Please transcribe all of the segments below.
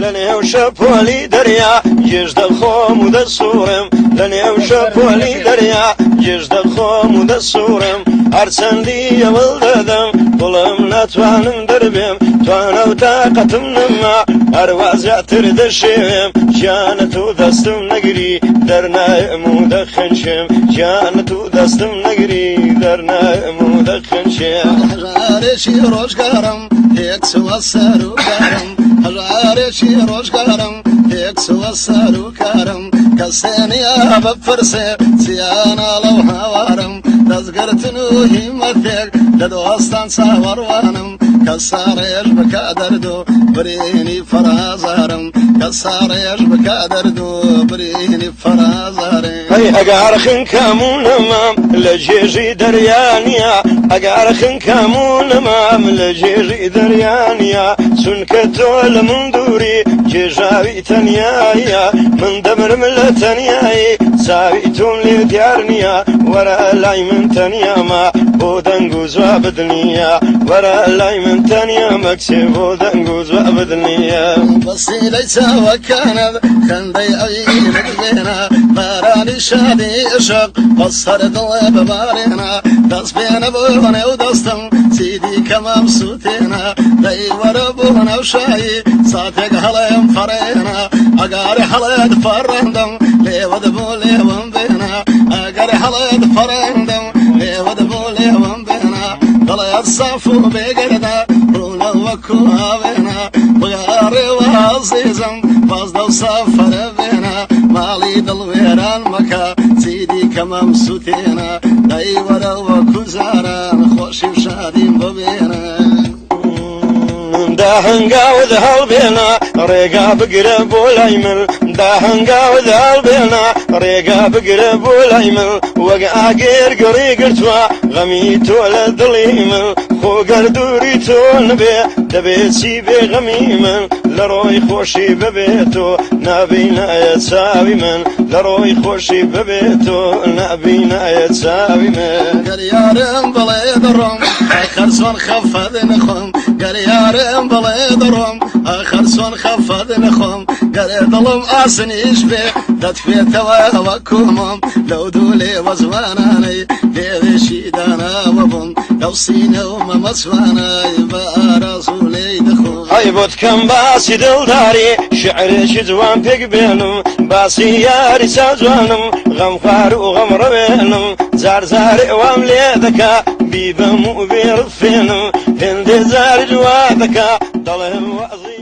لنێو شەپۆلی دەریا گێژ دەخۆم و دەسوورم لەنێو شەپۆلی دەریا گێژ دەخۆم و دەسوورم هەرچەندی ئەوڵ دەدەم دڵم ناتوانم دەربێم توانە و تاقەتم نەما هەروە زیاتر دەشێوێم گیانە تو دەستم نەگری دەرنایەم و دەخەنچێم گیانە تو دەستم نەگری دەرنایەم و دەخەنچێم هەژارێکی ڕۆژگارم هێک چوە سەر و کارم هەژارێکی ڕۆژگارم هێک چوە سەر و کارم کەسێنیا بپرسێ چیانە لەو هاوارم دەستگرتن و هیمەتێک لە دۆستان چاوەڕوانم کەسا ڕێژ بکە دەرد و برینی فەرازارم کەسا ڕێژ بکە دەرد و برینی فەرازارم هەی ئەگەر خنکەمونەمام لە جێژی دەریانیا ئەگەر خنکەمونەمام لە جێژی دەریانیا چونکە تۆ لە من دووری جێژاوی تەنیایە من دەمرم لە تەنیایی چاوی تۆم لێ دیار نییە وەرە لای من تەنیامە بۆ دەنگ و جوابت نییە وەرە لای من تەنیامە کچێ بۆ دەنگ و جوابت نییە بەسیلەی چاوەکانت خەندەی ئەوینت بێنە بارانی شادی عشق بەسەر دڵێ ببارێنە دەست بێنە بۆ نێو دەستم چیدی کەمام سووتێنە دەی وەرە بۆ نەو شایی ساتێک هەڵێم فەڕێنە ئەگەر هەڵێت فەڕێندم لێوەد بۆ لێوم بێنە ئەگەر هەڵێت فەڕێندم لێوەد بۆ لێوم بێنە دڵێت ساف و بێگەردە ڕوونە وەکو هاوێنە بگەڕێوە عەزیزم باز دەو سەفەرە بێنە ماڵی دڵوێران مەکە چیدی کەمەم سووتێنە دەی وەرە وەکو زاران خۆشی و شادیم ببێنە داهەنگاوت هەڵبێنە ڕێگا بگرە بۆ لای من داهەنگاوت هەڵبێنە ڕێگا بگرە بۆ لای من وەک ئاگێر گەڕی گرتووە غەمی تۆ لە دڵی من خۆگەر دووری تۆ نبێ دەبێت چی بێ غەمی من لە ڕۆی خۆشی ببێت تۆ نابینایە چاوی من لە ڕۆی خۆشی ببێت تۆ نابینایە چاوی من گەریارم بڵێ دەڕۆم ئاخەر چۆن خەفەت نەخۆم گەریارم بڵێ دەڕۆم ئاخەر چۆن خەفەت نەخۆم گەرێ دڵم ئاسنیش بێ دەتوێتەوە وەکومم لەو دوو لێوە جوانانەی لێوێشی داناوە بووم لەو سینە و مەمەچوانای بە ئارازوو لێی دەخۆم ئەی بۆ دکەم باسی دڵداری شعرێکی جوان پێک بێنم باسی یاری چاجوانم غەمخوار و غەمڕەوێنم جار جارێ وام لێ دەکا بیبەم و بێڕفێنم هێندێ جاری جوا دەکا دەڵێم وەزی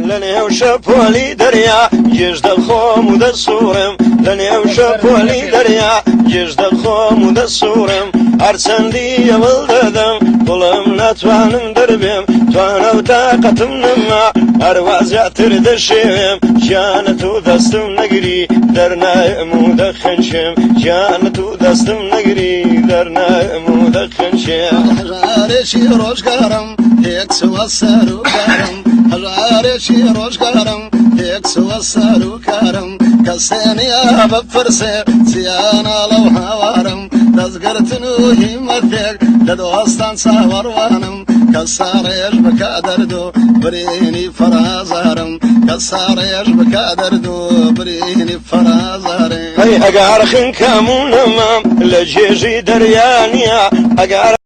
لەنێو شەپۆلی دەریا گێژ دەخۆم و دەسوورم لەنێو شەپۆلی دەریا گێژ دەخۆم و دەسوورم هەرچەندی ئەوڵ دەدەم دڵم ناتوانم دەربێم توانە و تاقەتم نەما هەروە زیاتر دەشێوێم گیانە تو دەستم نەگری دەرنایەم و دەخەنچێم گیانە تو دەستم نەگری دەرنایەم و دەخەنچێم هەژارێکی ڕۆژگارم هێک چوە سەر و کارم هەژارێکی ڕۆژگارم هێک چوە سەر و کارم کەسێنیا بپرسێ چیانە لەو هاوارم دەستگرتن و هیمەتێک لە دۆستان چاوەڕوانم کەسا ڕێژ بکە دەرد و برینی فەرازارم کەسا ڕێژ بکە دەرد و برینی فەرازارم هەی ئەگەر خنکەمونەمام لە جێژی دەریانیا ئەگەر